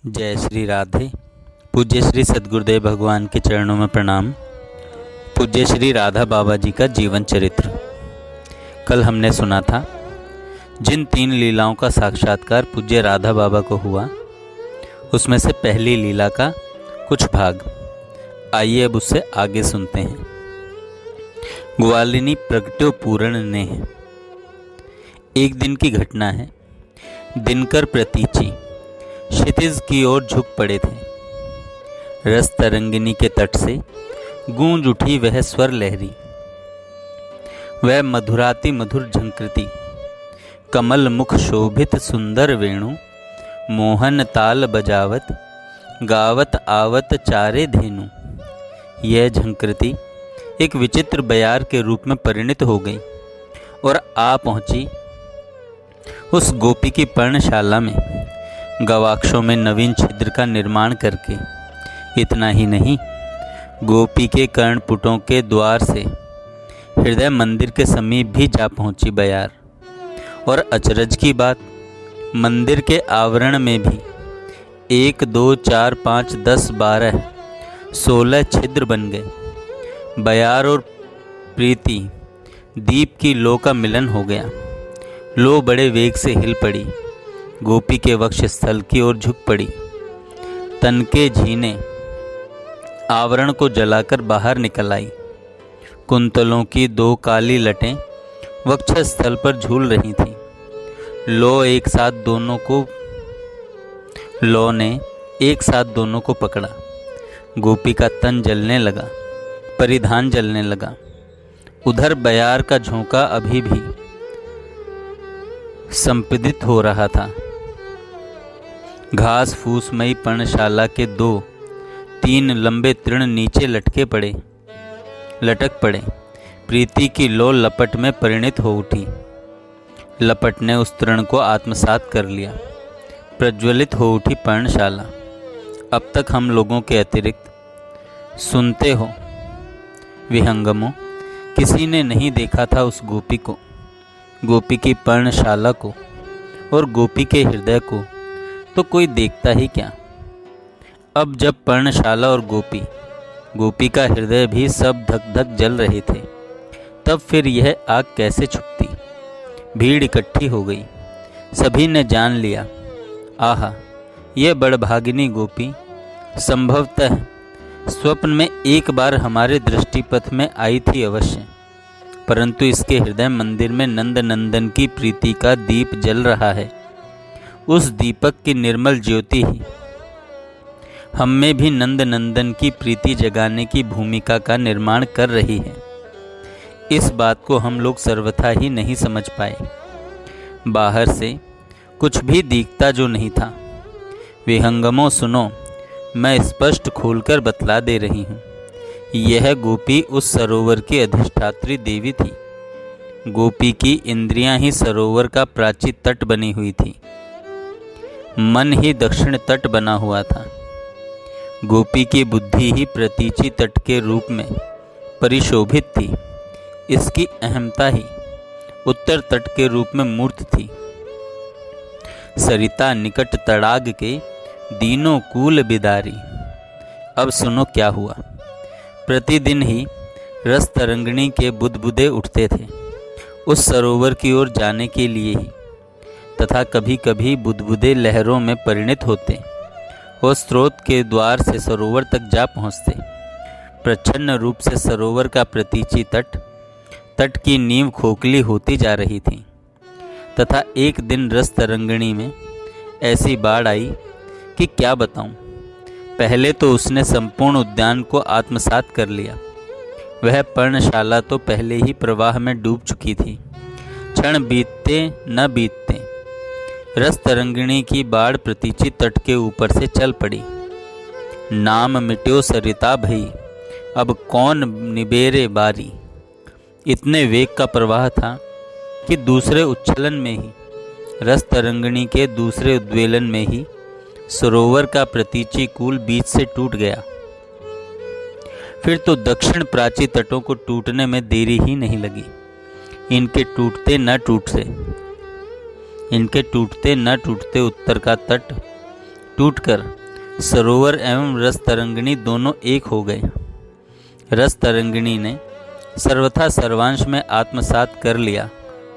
जय श्री राधे। पूज्य श्री सद्गुरुदेव भगवान के चरणों में प्रणाम। पूज्य श्री राधा बाबा जी का जीवन चरित्र। कल हमने सुना था जिन 3 लीलाओं का साक्षात्कार पूज्य राधा बाबा को हुआ, उसमें से पहली लीला का कुछ भाग। आइए अब उससे आगे सुनते हैं। ग्वालिनी प्रगट्यो पूर्ण ने है। एक दिन की घटना है। दिनकर प्रतीची क्षितिज की ओर झुक पड़े थे। रस तरंगिनी के तट से गूंज उठी वह स्वर लहरी, वह मधुराति मधुर झंकृति। कमल मुख शोभित सुंदर वेणु, मोहन ताल बजावत गावत आवत चारे धेनु। यह झंकृति एक विचित्र बयार के रूप में परिणित हो गई और आ पहुंची उस गोपी की पर्णशाला में, गवाक्षों में नवीन छिद्र का निर्माण करके। इतना ही नहीं, गोपी के कर्णपुटों के द्वार से हृदय मंदिर के समीप भी जा पहुंची बयार। और अचरज की बात, मंदिर के आवरण में भी 1 2 4 5 10 12 16 छिद्र बन गए। बयार और प्रीति दीप की लो का मिलन हो गया। लो बड़े वेग से हिल पड़ी, गोपी के वक्ष स्थल की ओर झुक पड़ी। तन के झीने आवरण को जलाकर बाहर निकल आई। कुंतलों की 2 काली लटें वक्ष स्थल पर झूल रही थीं। लो ने एक साथ दोनों को पकड़ा। गोपी का तन जलने लगा, परिधान जलने लगा। उधर बयार का झोंका अभी भी संपीड़ित हो रहा था। घास फूसमयी पर्णशाला के 2-3 लंबे तृण नीचे लटक पड़े। प्रीति की लो लपट में परिणित हो उठी। लपट ने उस तृण को आत्मसात कर लिया। प्रज्वलित हो उठी पर्णशाला। अब तक हम लोगों के अतिरिक्त, सुनते हो विहंगमों, किसी ने नहीं देखा था उस गोपी को, गोपी की पर्णशाला को और गोपी के हृदय को। तो कोई देखता ही क्या। अब जब पर्णशाला और गोपी का हृदय भी सब धक धक जल रहे थे, तब फिर यह आग कैसे छुपती। भीड़ इकट्ठी हो गई। सभी ने जान लिया, आहा, यह बड़भागिनी गोपी संभवतः स्वप्न में एक बार हमारे दृष्टिपथ में आई थी अवश्य, परंतु इसके हृदय मंदिर में नंद नंदन की प्रीति का दीप जल रहा है। उस दीपक की निर्मल ज्योति ही हम में भी नंद नंदन की प्रीति जगाने की भूमिका का निर्माण कर रही है। इस बात को हम लोग सर्वथा ही नहीं समझ पाए। बाहर से कुछ भी दिखता जो नहीं था। विहंगमों सुनो, मैं स्पष्ट खोलकर बतला दे रही हूँ। यह गोपी उस सरोवर की अधिष्ठात्री देवी थी। गोपी की इंद्रियां ही सरोवर का प्राचीन तट बनी हुई थी। मन ही दक्षिण तट बना हुआ था। गोपी की बुद्धि ही प्रतीची तट के रूप में परिशोभित थी। इसकी अहमता ही उत्तर तट के रूप में मूर्त थी। सरिता निकट तड़ाग के दीनों कूल बिदारी। अब सुनो क्या हुआ। प्रतिदिन ही रस तरंगिणी के बुदबुदे उठते थे उस सरोवर की ओर जाने के लिए ही, तथा कभी कभी बुदबुदे लहरों में परिणित होते और स्रोत के द्वार से सरोवर तक जा पहुँचते। प्रच्छन्न रूप से सरोवर का प्रतीची तट की नींव खोखली होती जा रही थी। तथा एक दिन रस तरंगिणी में ऐसी बाढ़ आई कि क्या बताऊं। पहले तो उसने संपूर्ण उद्यान को आत्मसात कर लिया। वह पर्णशाला तो पहले ही प्रवाह में डूब चुकी थी। क्षण बीतते न बीतते रस तरंगिणी की बाढ़ प्रतीची तट के ऊपर से चल पड़ी। नाम मिट्यो सरिता भई, अब कौन निबेरे बारी। इतने वेग का प्रवाह था कि दूसरे उच्छलन में ही, रस तरंगिणी के दूसरे उद्वेलन में ही सरोवर का प्रतीची कूल बीच से टूट गया। फिर तो दक्षिण प्राची तटों को टूटने में देरी ही नहीं लगी। इनके टूटते न टूटते उत्तर का तट टूटकर सरोवर एवं रस तरंगिणी दोनों एक हो गए। रस तरंगिणी ने सर्वथा सर्वांश में आत्मसात कर लिया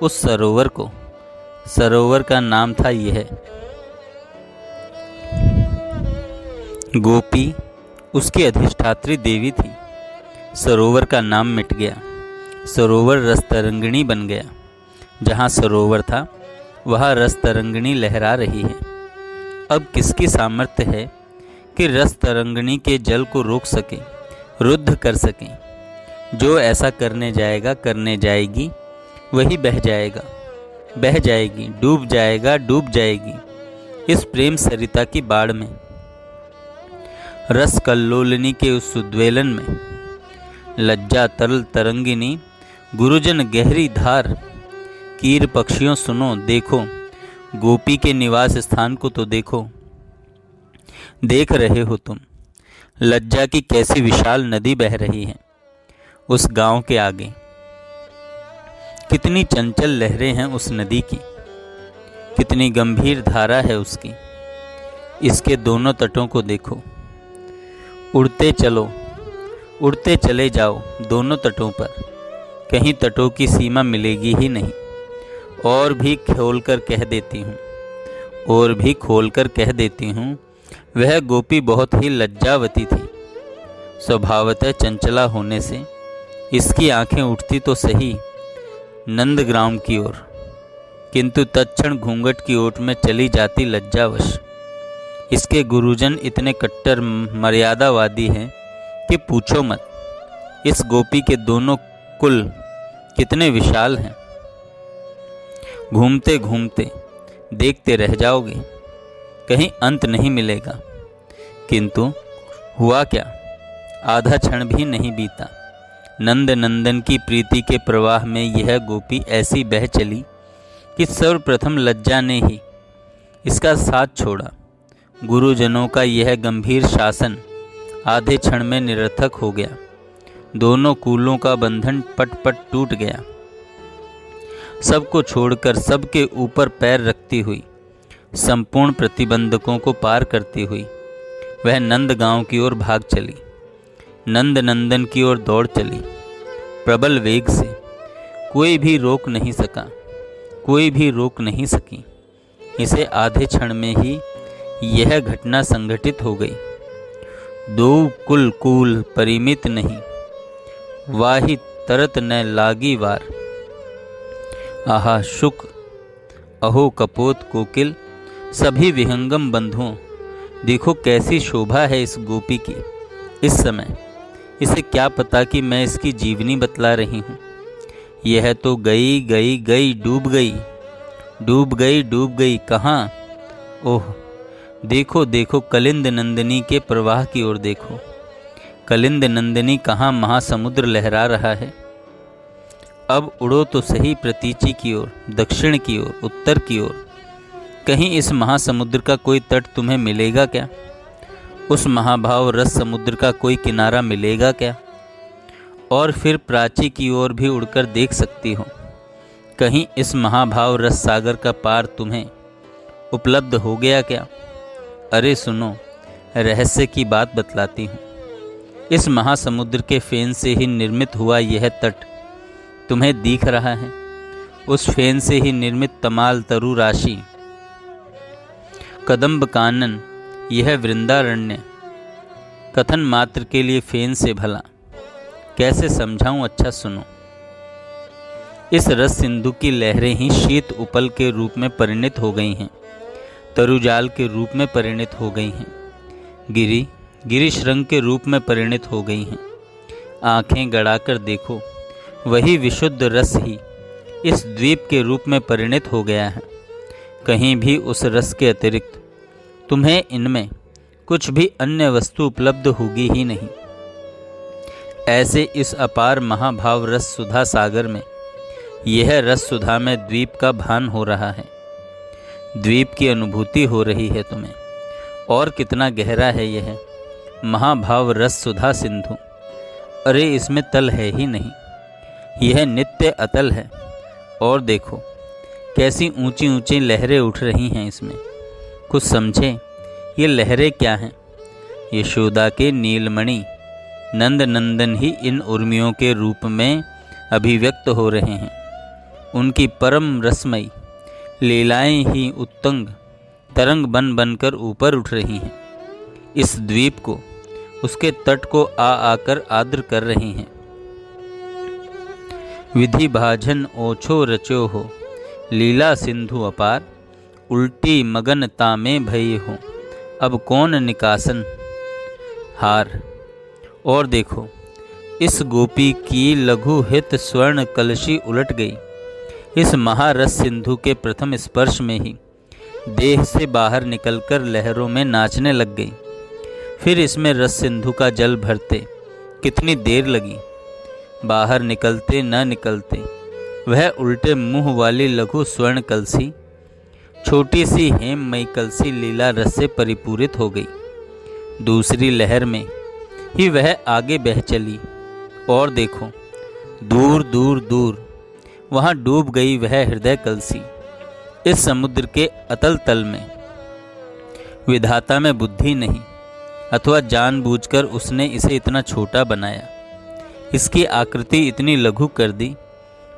उस सरोवर को। सरोवर का नाम था यह। गोपी उसकी अधिष्ठात्री देवी थी। सरोवर का नाम मिट गया, सरोवर रस तरंगिणी बन गया। जहाँ सरोवर था वहाँ रस तरंगिणी लहरा रही है। अब किसकी सामर्थ्य है कि रस तरंगिणी के जल को रोक सके, रुद्ध कर सके। जो ऐसा करने जाएगा, करने जाएगी, वही बह जाएगा, बह जाएगी, डूब जाएगा, डूब जाएगी इस प्रेम सरिता की बाढ़ में। रस कल्लोलिनी के उस उद्वेलन में लज्जा तरल तरंगिनी, गुरुजन गहरी धार। कीर पक्षियों सुनो, देखो गोपी के निवास स्थान को तो देखो। देख रहे हो तुम लज्जा की कैसी विशाल नदी बह रही है उस गांव के आगे। कितनी चंचल लहरें हैं उस नदी की, कितनी गंभीर धारा है उसकी। इसके दोनों तटों को देखो। उड़ते चलो, उड़ते चले जाओ दोनों तटों पर, कहीं तटों की सीमा मिलेगी ही नहीं। और भी खोलकर कह देती हूँ, और भी खोलकर कह देती हूँ, वह गोपी बहुत ही लज्जावती थी। स्वभावतः चंचला होने से इसकी आंखें उठती तो सही नंदग्राम की ओर, किंतु तत्क्षण घूंघट की ओट में चली जाती लज्जावश। इसके गुरुजन इतने कट्टर मर्यादावादी हैं कि पूछो मत। इस गोपी के दोनों कुल कितने विशाल हैं। घूमते घूमते देखते रह जाओगे, कहीं अंत नहीं मिलेगा। किंतु हुआ क्या, आधा क्षण भी नहीं बीता। नंद नंदन की प्रीति के प्रवाह में यह गोपी ऐसी बह चली कि सर्वप्रथम लज्जा ने ही इसका साथ छोड़ा। गुरुजनों का यह गंभीर शासन आधे क्षण में निरर्थक हो गया। दोनों कूलों का बंधन पट पट टूट गया। सबको छोड़कर सबके ऊपर पैर रखती हुई, संपूर्ण प्रतिबंधकों को पार करती हुई वह नंद गांव की ओर भाग चली। नंद नंदन की ओर दौड़ चली प्रबल वेग से। कोई भी रोक नहीं सका, कोई भी रोक नहीं सकी। इसे आधे क्षण में ही यह घटना संघटित हो गई। दो कुल कूल परिमित नहीं, वाही तरत न लागी वार। आहा शुक, अहो कपोत कोकिल, सभी विहंगम बंधुओं, देखो कैसी शोभा है इस गोपी की। इस समय इसे क्या पता कि मैं इसकी जीवनी बतला रही हूँ। यह तो गई गई गई, डूब गई, डूब गई, डूब गई। कहाँ? ओह देखो देखो, कलिंद नंदिनी के प्रवाह की ओर देखो। कलिंद नंदिनी कहाँ महासमुद्र लहरा रहा है। अब उड़ो तो सही प्रतीची की ओर, दक्षिण की ओर, उत्तर की ओर। कहीं इस महासमुद्र का कोई तट तुम्हें मिलेगा क्या? उस महाभाव रस समुद्र का कोई किनारा मिलेगा क्या? और फिर प्राची की ओर भी उड़कर देख सकती हो। कहीं इस महाभाव रस सागर का पार तुम्हें उपलब्ध हो गया क्या? अरे सुनो, रहस्य की बात बतलाती हूँ। इस महासमुद्र के फेन से ही निर्मित हुआ यह तट तुम्हें दिख रहा है। उस फेन से ही निर्मित तमाल तरु राशि, कदम्ब कानन, यह वृंदारण्य कथन मात्र के लिए फेन से भला कैसे समझाऊं? अच्छा सुनो। इस रस सिंधु की लहरें ही शीत उपल के रूप में परिणित हो गई हैं, तरुजाल के रूप में परिणित हो गई हैं, गिरिशृंग के रूप में परिणित हो गई हैं। आंखें गड़ाकर देखो, वही विशुद्ध रस ही इस द्वीप के रूप में परिणित हो गया है। कहीं भी उस रस के अतिरिक्त तुम्हें इनमें कुछ भी अन्य वस्तु उपलब्ध होगी ही नहीं। ऐसे इस अपार महाभाव रस सुधा सागर में यह रस सुधा में द्वीप का भान हो रहा है। द्वीप की अनुभूति हो रही है तुम्हें। और कितना गहरा है यह महाभाव रस सुधा सिंधु। अरे इसमें तल है ही नहीं, यह नित्य अतल है। और देखो कैसी ऊंची ऊंची लहरें उठ रही हैं इसमें। कुछ समझे, ये लहरें क्या हैं? यशोदा के नीलमणि नंद नंदन ही इन उर्मियों के रूप में अभिव्यक्त हो रहे हैं। उनकी परम रसमयी लीलाएं ही उत्तुंग तरंग बन बनकर ऊपर उठ रही हैं। इस द्वीप को, उसके तट को आकर आर्द्र कर रही हैं। विधि भाजन ओछो रचो हो, लीला सिंधु अपार, उल्टी मगनता में भई हो, अब कौन निकासन हार। और देखो, इस गोपी की लघु हित स्वर्ण कलशी उलट गई। इस महारस सिंधु के प्रथम स्पर्श में ही देह से बाहर निकलकर लहरों में नाचने लग गई। फिर इसमें रस सिंधु का जल भरते कितनी देर लगी। बाहर निकलते न निकलते वह उल्टे मुंह वाली लघु स्वर्ण कलसी, छोटी सी हेममयी कलसी लीला रस से परिपूरित हो गई। दूसरी लहर में ही वह आगे बह चली। और देखो, दूर दूर दूर वहाँ डूब गई वह हृदय कलसी। इस समुद्र के अतल तल में विधाता में बुद्धि नहीं, अथवा जानबूझकर उसने इसे इतना छोटा बनाया। इसकी आकृति इतनी लघु कर दी,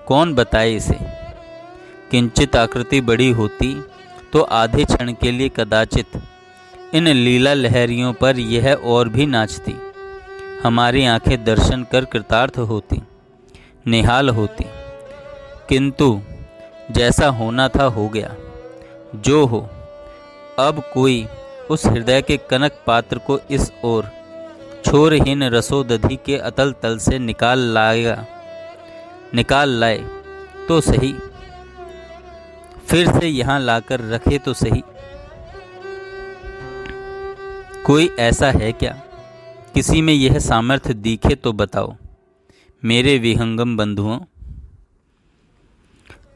कौन बताए इसे। किंचित आकृति बड़ी होती तो आधे क्षण के लिए कदाचित इन लीला लहरियों पर यह और भी नाचती। हमारी आंखें दर्शन कर कृतार्थ होती, निहाल होती। किंतु जैसा होना था हो गया। जो हो, अब कोई उस हृदय के कनक पात्र को इस ओर छोरहीन रसोदधि के अतल तल से निकाल लाए तो सही, फिर से यहाँ लाकर रखे तो सही। कोई ऐसा है क्या? किसी में यह सामर्थ्य दिखे तो बताओ मेरे विहंगम बंधुओं।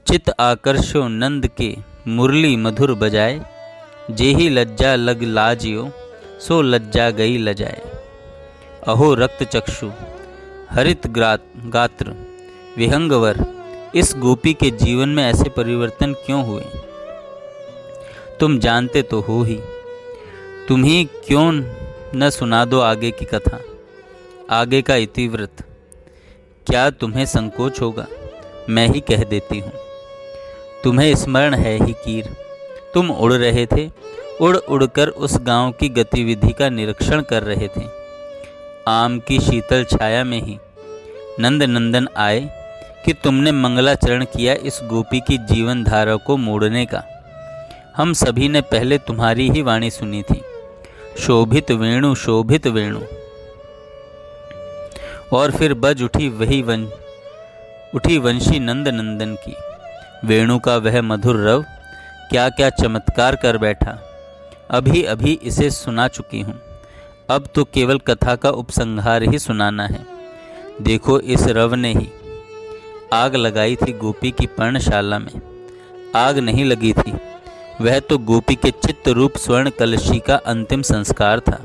चित आकर्षो नंद के मुरली मधुर बजाए, जेही लज्जा लग लाजियो, सो लज्जा गई लजाए। अहो रक्त चक्षु हरित गात्र विहंगवर, इस गोपी के जीवन में ऐसे परिवर्तन क्यों हुए? तुम जानते तो हो ही, तुम ही क्यों न सुना दो आगे की कथा, आगे का इतिवृत्त। क्या तुम्हें संकोच होगा? मैं ही कह देती हूँ। तुम्हें स्मरण है ही कीर, तुम उड़ रहे थे, उड़ उड़कर उस गांव की गतिविधि का निरीक्षण कर रहे थे। आम की शीतल छाया में ही नंद नंदन आए कि तुमने मंगलाचरण किया इस गोपी की जीवन धारा को मोड़ने का। हम सभी ने पहले तुम्हारी ही वाणी सुनी थी, शोभित वेणु शोभित वेणु। और फिर बज उठी उठी वंशी नंद नंदन की। वेणु का वह मधुर रव क्या क्या चमत्कार कर बैठा। अभी अभी इसे सुना चुकी हूँ, अब तो केवल कथा का उपसंहार ही सुनाना है। देखो, इस रव ने ही आग लगाई थी गोपी की पर्णशाला में। आग नहीं लगी थी, वह तो गोपी के चित्त रूप स्वर्ण कलशी का अंतिम संस्कार था।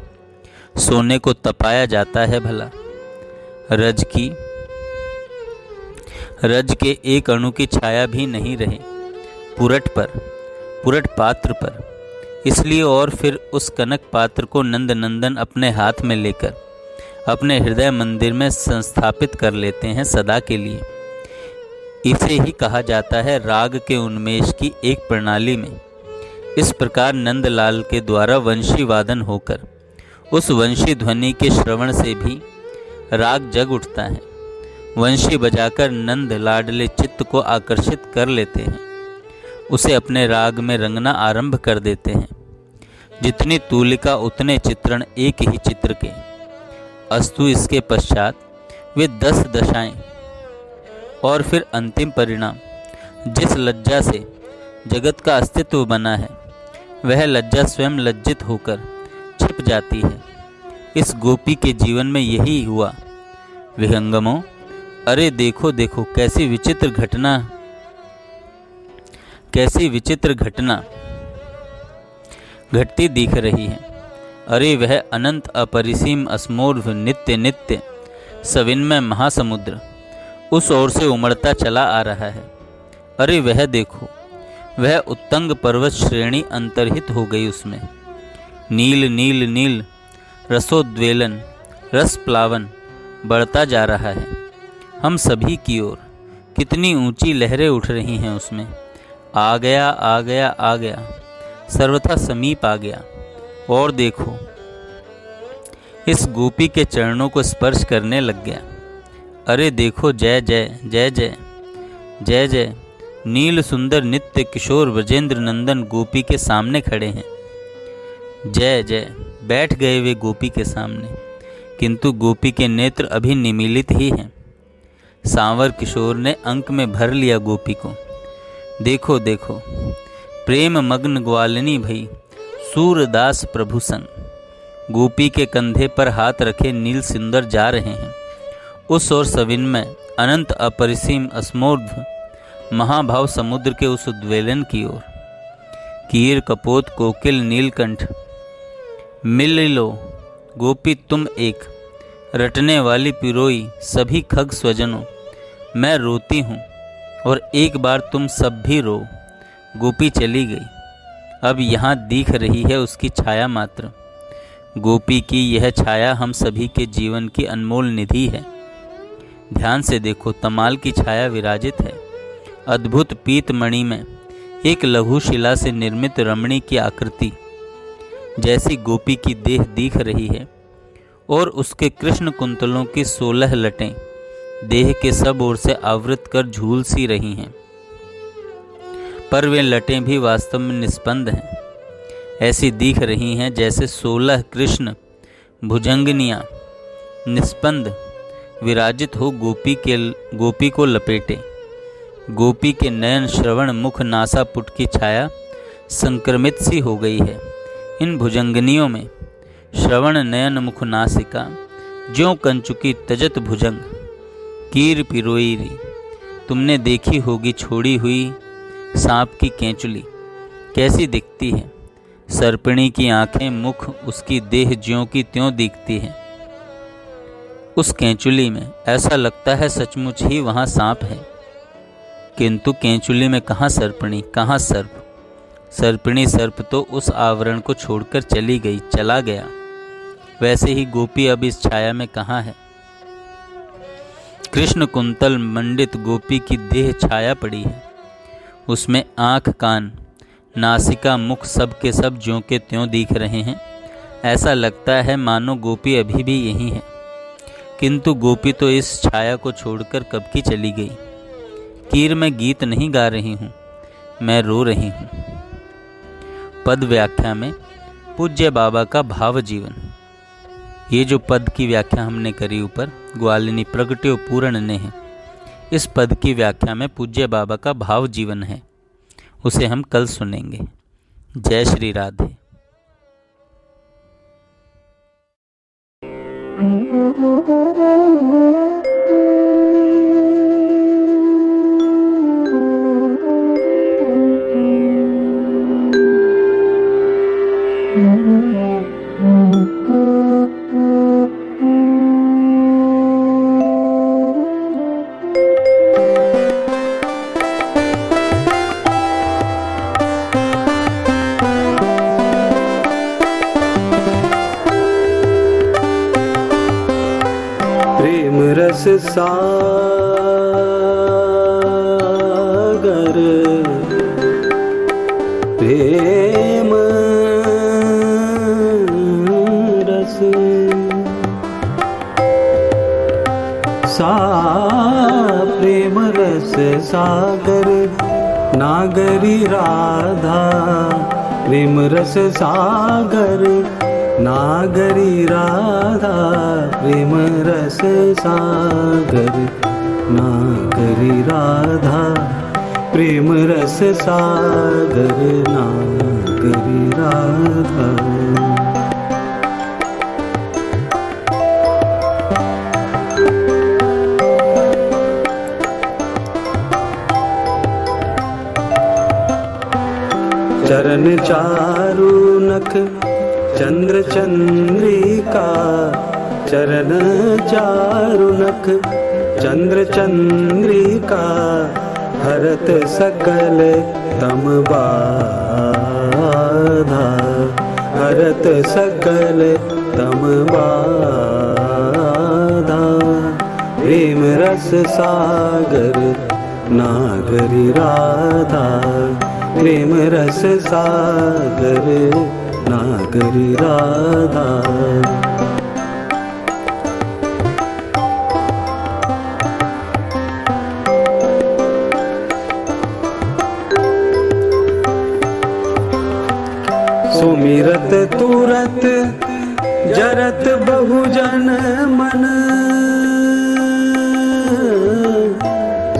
सोने को तपाया जाता है भला, रज के एक अणु की छाया भी नहीं रहे पुरट पात्र पर। इसलिए और फिर उस कनक पात्र को नंद नंदन अपने हाथ में लेकर अपने हृदय मंदिर में संस्थापित कर लेते हैं सदा के लिए। इसे ही कहा जाता है राग के उन्मेष की एक प्रणाली में। इस प्रकार नंदलाल के द्वारा वंशी वादन होकर उस वंशी ध्वनि के श्रवण से भी राग जग उठता है। वंशी बजाकर नंद लाडले चित्त को आकर्षित कर लेते हैं, उसे अपने राग में रंगना आरंभ कर देते हैं। जितनी तूलिका उतने चित्रण एक ही चित्र के। अस्तु इसके पश्चात वे 10 दशाएं और फिर अंतिम परिणाम। जिस लज्जा से जगत का अस्तित्व बना है, वह लज्जा स्वयं लज्जित होकर छिप जाती है। इस गोपी के जीवन में यही हुआ। विहंगमों, अरे देखो देखो, कैसी विचित्र घटना घटती दिख रही है। अरे वह अनंत अपरिसीम अस्मोर्भ नित्य नित्य सविन्मय महासमुद्र उस ओर से उमड़ता चला आ रहा है। अरे वह देखो, वह उत्तंग पर्वत श्रेणी अंतर्हित हो गई उसमें। नील नील नील रसोद्वेलन, रस प्लावन बढ़ता जा रहा है हम सभी की ओर। कितनी ऊंची लहरें उठ रही हैं उसमें। आ गया आ गया आ गया, सर्वथा समीप आ गया। और देखो, इस गोपी के चरणों को स्पर्श करने लग गया। अरे देखो, जय जय जय जय जय जय। नील सुंदर नित्य किशोर ब्रजेंद्र नंदन गोपी के सामने खड़े हैं। जय जय। बैठ गए वे गोपी के सामने, किंतु गोपी के नेत्र अभी निमीलित ही हैं। सांवर किशोर ने अंक में भर लिया गोपी को। देखो देखो, प्रेम मग्न ग्वालिनी भई सूरदास प्रभु संग। गोपी के कंधे पर हाथ रखे नील सुंदर जा रहे हैं उस ओर सविनमय अनंत अपरिसीम अस्मोर्ध्व महाभाव समुद्र के उस उद्वेलन की ओर। कीर कपोत कोकिल नीलकंठ मिल लो गोपी तुम एक, रटने वाली पिरोई सभी खग स्वजनों। मैं रोती हूँ और एक बार तुम सब भी रो। गोपी चली गई, अब यहाँ दिख रही है उसकी छाया मात्र। गोपी की यह छाया हम सभी के जीवन की अनमोल निधि है। ध्यान से देखो, तमाल की छाया विराजित है। अद्भुत पीतमणि में एक लघु शिला से निर्मित रमणी की आकृति जैसी गोपी की देह दिख रही है, और उसके कृष्ण कुंतलों की 16 लटें देह के सब ओर से आवृत कर झूल सी रही हैं। पर वे लटें भी वास्तव में निस्पंद हैं। ऐसी दिख रही हैं जैसे 16 कृष्ण भुजंगनियाँ निस्पंद विराजित हो गोपी को लपेटे। गोपी के नयन श्रवण मुख नासा पुट की छाया संक्रमित सी हो गई है। इन भुजंगनियों में श्रवण नयन मुख नासिका ज्यों कंचुकी तजत भुजंग। कीर पिरोईरी, तुमने देखी होगी छोड़ी हुई सांप की केंचुली कैसी दिखती है। सर्पिणी की आंखें मुख उसकी देह ज्यों की त्यों दिखती है। उस केंचुली में ऐसा लगता है सचमुच ही वहाँ सांप है, किंतु केंचुली में कहाँ सर्पिणी, कहाँ सर्प। सर्पिणी सर्प तो उस आवरण को छोड़कर चली गई, चला गया। वैसे ही गोपी अब इस छाया में कहाँ है। कृष्ण कुंतल मंडित गोपी की देह छाया पड़ी है। उसमें आँख कान नासिका मुख सब के सब ज्यों के त्यों दिख रहे हैं। ऐसा लगता है मानो गोपी अभी भी यहीं है, किंतु गोपी तो इस छाया को छोड़कर कब की चली गई। कीर मैं गीत नहीं गा रही हूँ, मैं रो रही हूँ। पद व्याख्या में पूज्य बाबा का भाव जीवन। ये जो पद की व्याख्या हमने करी ऊपर, ग्वालिनी प्रगट्यो पूर्ण ने है। इस पद की व्याख्या में पूज्य बाबा का भाव जीवन है, उसे हम कल सुनेंगे। जय श्री राधे। प्रेम रस सागर, प्रेम रस प्रेम रस सागर नागरी राधा। प्रेम रस सागर नागरी राधा। प्रेम रस सागर नागरी राधा। प्रेम रस सागर नागरी राधा। चरण चारु नख चंद्र चंद्रिका। चरण चारु नख चंद्र चंद्रिका। हरत सकल तम बाधा। हरत सकल तम बाधा। प्रेम रस सागर नागरी राधा। प्रेम रस सागर नागरी राधा। सुमिरत तुरत जरत बहुजन मन।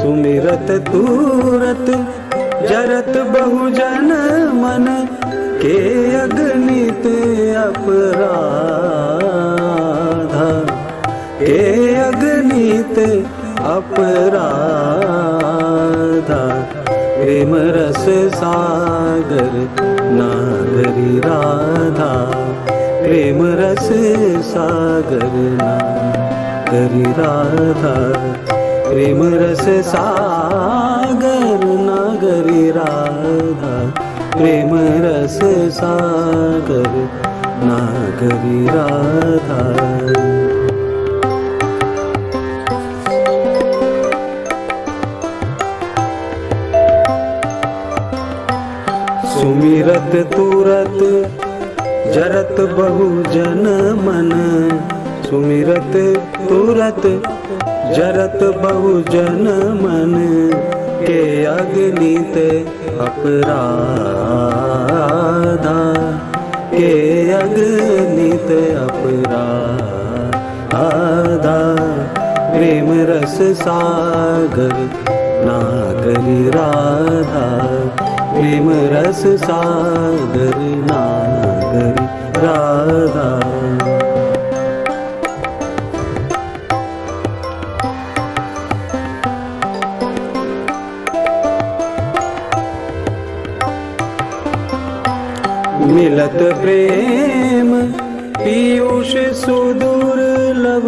सुमिरत तुरत जरत बहुजन मन। के अगणित अपराधा। के अगणित अपराधा। प्रेम रस सागर नागरी राधा। प्रेम रस सागर नागरी राधा। प्रेम रस सागर नागरी राधा। प्रेम रस सागर नागरी राधा। सुमिरत तुरत जरत बहुजन मन। सुमिरत तुरत जरत बहुजन मन। के अगणित अपराधा। के अगणित अपराधा। प्रेम रस सागर नागरी राधा। प्रेम रस सागर नागरी राधा। मिलत प्रेम पीयूष सुदुर्लभ।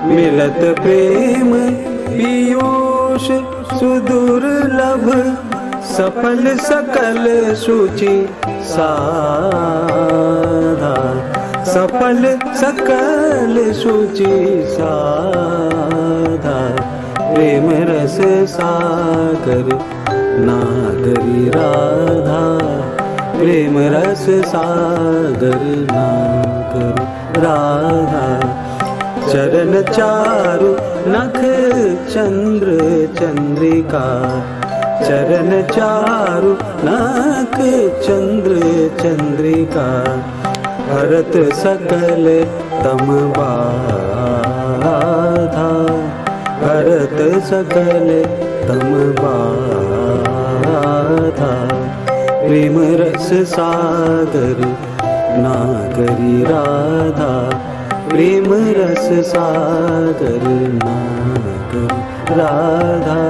मिलत प्रेम पीयूष सुदुर्लभ। सफल सकल शुचि साधा। सफल सकल शुचि साधा। प्रेम रस सागर नागरी राधा। प्रेम रस सागर नागरी राधा। चरण चारु नख चंद्र चंद्रिका। चरण चारु नख चंद्र चंद्रिका। हरत सकल तम बाधा। हरत सकल तम बाधा। प्रेम रस सागर नागरी राधा। प्रेम रस सागर नागरी राधा।